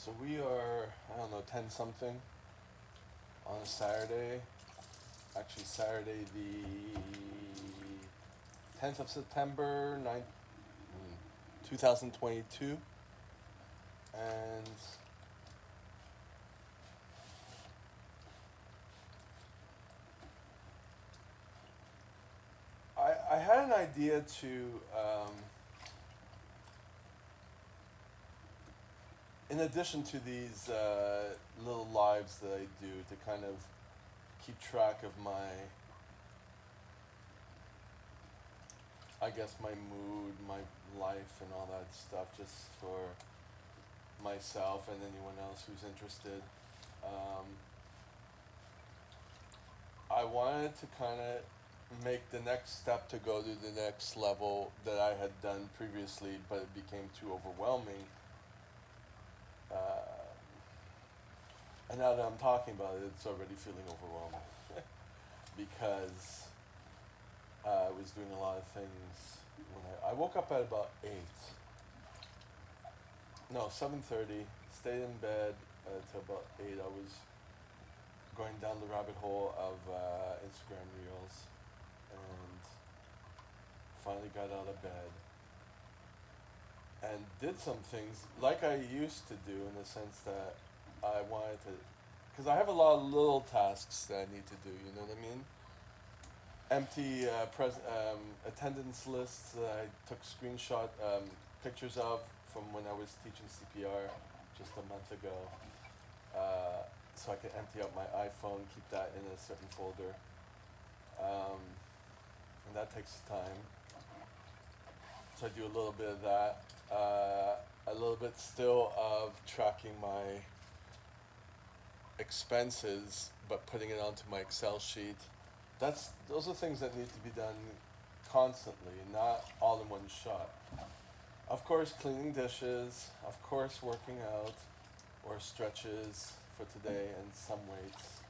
So we are, I don't know, 10 something on a Saturday. Actually, Saturday the 10th of September, 2022. And I had an idea to, in addition to these little lives that I do, to kind of keep track of my, I guess, my mood, my life, and all that stuff, just for myself and anyone else who's interested. I wanted to kind of make the next step to go to the next level that I had done previously, but it became too overwhelming. And now that I'm talking about it, it's already feeling overwhelming because I was doing a lot of things. When I woke up at about 7:30. Stayed in bed till about 8. I was going down the rabbit hole of Instagram Reels, and finally got out of bed and did some things like I used to do, in the sense that I wanted to, because I have a lot of little tasks that I need to do, you know what I mean? Empty attendance lists that I took screenshot pictures of from when I was teaching CPR just a month ago. So I can empty out my iPhone, keep that in a certain folder. And that takes time. So I do a little bit of that. A little bit still of tracking my expenses, but putting it onto my Excel sheet. Those are things that need to be done constantly, not all in one shot. Of course, cleaning dishes, of course, working out, or stretches for today, and some weights.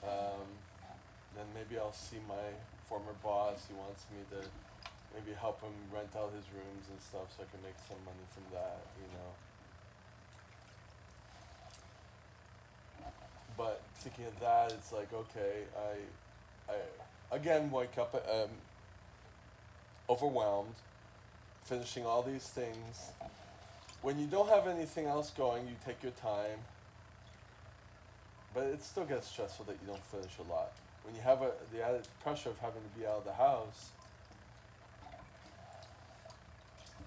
Then maybe I'll see my former boss. He wants me to maybe help him rent out his rooms and stuff, so I can make some money from that, you know. But thinking of that, it's like, okay, I again wake up overwhelmed, finishing all these things. When you don't have anything else going, you take your time, but it still gets stressful that you don't finish a lot. When you have the added pressure of having to be out of the house,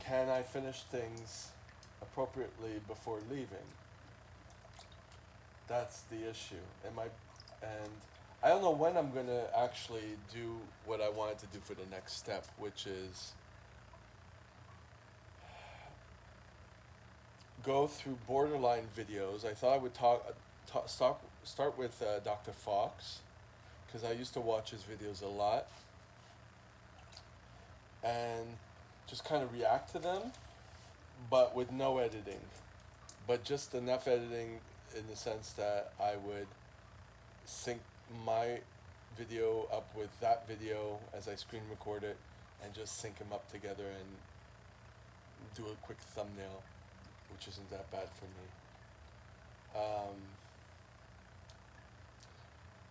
can I finish things appropriately before leaving? That's the issue. And I don't know when I'm gonna actually do what I wanted to do for the next step, which is go through borderline videos. I thought I would start with Dr. Fox, because I used to watch his videos a lot, and just kind of react to them, but with no editing, but just enough editing in the sense that I would sync my video up with that video as I screen record it, and just sync them up together and do a quick thumbnail, which isn't that bad for me.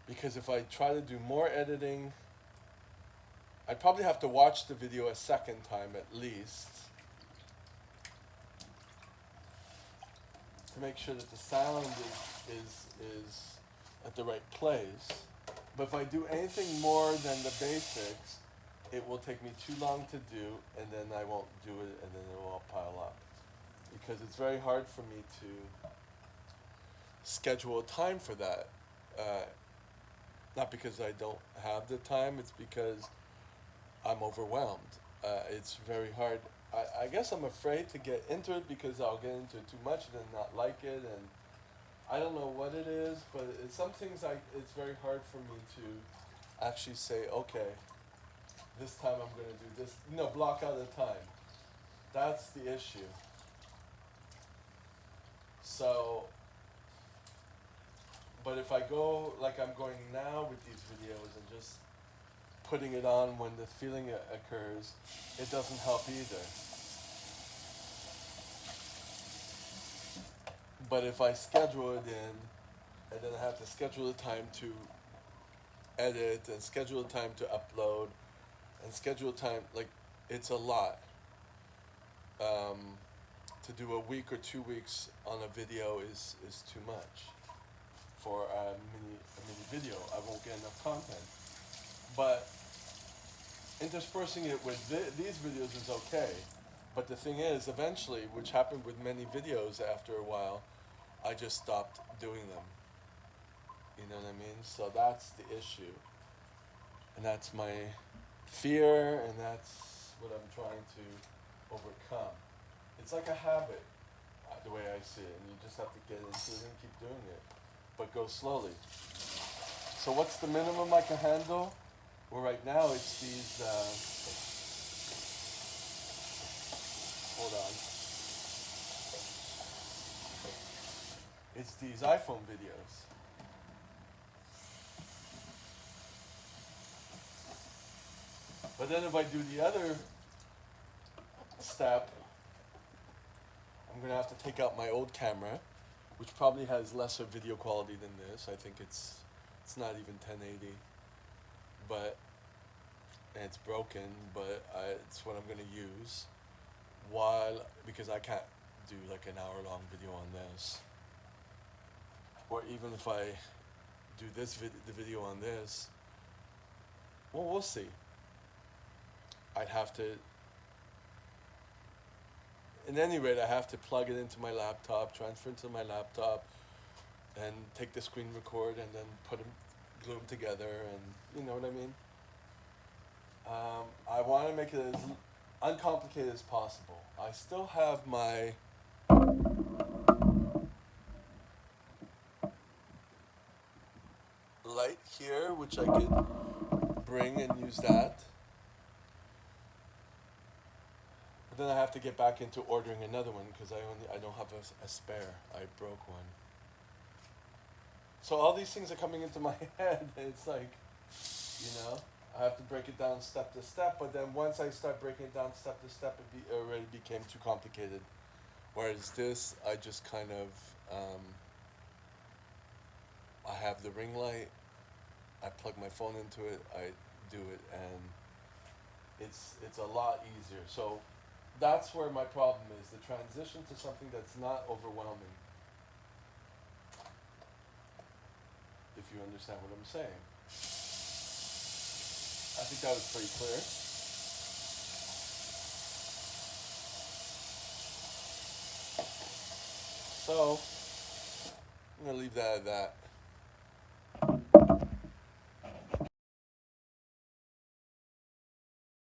Because if I try to do more editing, I'd probably have to watch the video a second time at least to make sure that the sound is at the right place. But if I do anything more than the basics, it will take me too long to do, and then I won't do it, and then it will all pile up. Because it's very hard for me to schedule a time for that. Not because I don't have the time, it's because I'm overwhelmed. It's very hard. I guess I'm afraid to get into it because I'll get into it too much and then not like it, and I don't know what it is, but some things it's very hard for me to actually say, okay, this time I'm going to do this, block out a time. That's the issue. So, but if I go like I'm going now with these videos and just putting it on when the feeling occurs, it doesn't help either. But if I schedule it in, and then I have to schedule the time to edit, and schedule the time to upload, and schedule time, like, it's a lot. Um, to do a week or 2 weeks on a video is too much for a mini video. I won't get enough content. But interspersing it with these videos is okay. But the thing is, eventually, which happened with many videos after a while, I just stopped doing them. You know what I mean? So that's the issue. And that's my fear, and that's what I'm trying to overcome. It's like a habit, the way I see it, and you just have to get into it and keep doing it, but go slowly. So what's the minimum I can handle? Well, right now it's these, hold on. It's these iPhone videos. But then if I do the other step, I'm gonna have to take out my old camera, which probably has lesser video quality than this. I think it's not even 1080, but and it's broken. But it's what I'm gonna use. Because I can't do like an hour-long video on this, or even if I do the video on this, well, we'll see. I'd have to. In any rate, I have to plug it into my laptop, transfer it to my laptop, and take the screen record, and then glue them together, and you know what I mean? I want to make it as uncomplicated as possible. I still have my light here, which I could bring and use that. Then I have to get back into ordering another one because I don't have a spare. I broke one. So all these things are coming into my head. It's like, I have to break it down step to step. But then once I start breaking it down step to step, it already became too complicated. Whereas this, I just kind of, I have the ring light. I plug my phone into it. I do it, and it's a lot easier. So that's where my problem is, the transition to something that's not overwhelming. If you understand what I'm saying. I think that was pretty clear. So, I'm going to leave that at that.